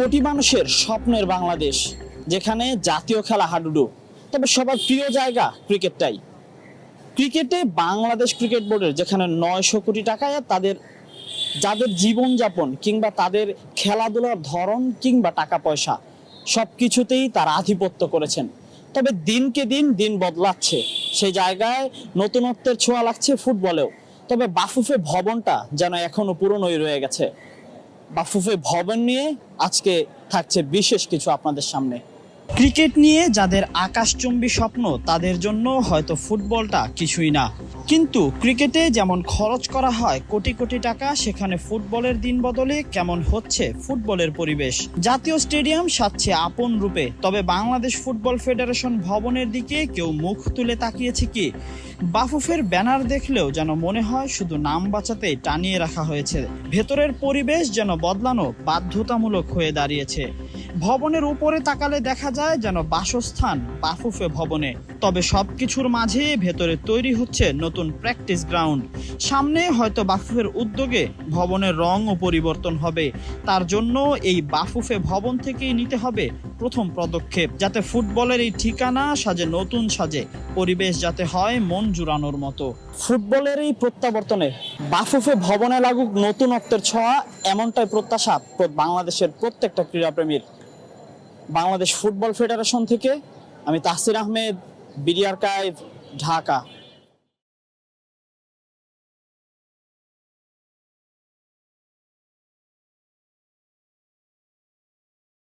কোটি মানুষের স্বপ্নের বাংলাদেশ, যেখানে জাতীয় খেলা হাডুডু, তবে সবার প্রিয় জায়গা ক্রিকেটটাই। ক্রিকেটে বাংলাদেশ ক্রিকেট বোর্ডের যেখানে 900 কোটি টাকায় যাদের জীবনযাপন কিংবা তাদের খেলাধুলার ধরন কিংবা টাকা পয়সা সব কিছুতেই তারা আধিপত্য করেছেন। তবে দিনকে দিন দিন বদলাচ্ছে, সেই জায়গায় নতুনত্বের ছোঁয়া লাগছে ফুটবলেও। তবে বাফুফে ভবনটা যেন এখনো পুরনোই রয়ে গেছে। বাফুফে ভবন নিয়ে আজকে থাকছে বিশেষ কিছু আপনাদের সামনে। ক্রিকেট নিয়ে যাদের আকাশচুম্বী স্বপ্ন, তাদের জন্য হয়তো ফুটবলটা কিছুই না, কিন্তু ক্রিকেটে যেমন খরচ করা হয় কোটি কোটি টাকা, সেখানে ফুটবলের দিন বদলে কেমন হচ্ছে ফুটবলের পরিবেশ। জাতীয় স্টেডিয়াম সাজছে আপন রূপে, তবে বাংলাদেশ ফুটবল ফেডারেশন ভবনের দিকে কেউ মুখ তুলে তাকিয়েছে কি? বাফুফের ব্যানার দেখলেও যেন মনে হয় শুধু নাম বাঁচাতে টানিয়ে রাখা হয়েছে। ভেতরের পরিবেশ যেন বদলানো বাধ্যতামূলক হয়ে দাঁড়িয়েছে। ভবনের উপরে তাকালে দেখা যায় যেন বাসস্থান বাফুফে ভবনে, তবে সবকিছুর মাঝে ভেতরে তৈরি হচ্ছে নতুন প্র্যাকটিস গ্রাউন্ড। সামনে হয়তো বাফুফের উদ্যোগে ভবনের রংও পরিবর্তন হবে। তার জন্য এই বাফুফে ভবন থেকেই নিতে হবে প্রথম পদক্ষেপ, যাতে ফুটবলের এই ঠিকানা সাজে নতুন সাজে, পরিবেশ যাতে হয় মন জুড়ানোর মতো। ফুটবলের এই প্রত্যাবর্তনে বাফুফে ভবনে লাগুক নতুনত্বের ছোঁয়া, এমনটাই প্রত্যাশা বাংলাদেশের প্রত্যেকটা ক্রীড়াপ্রেমীর। বাংলাদেশ ফুটবল ফেডারেশন থেকে আমি তাহসির আহমেদ, বিডি আর্কাইভ, ঢাকা।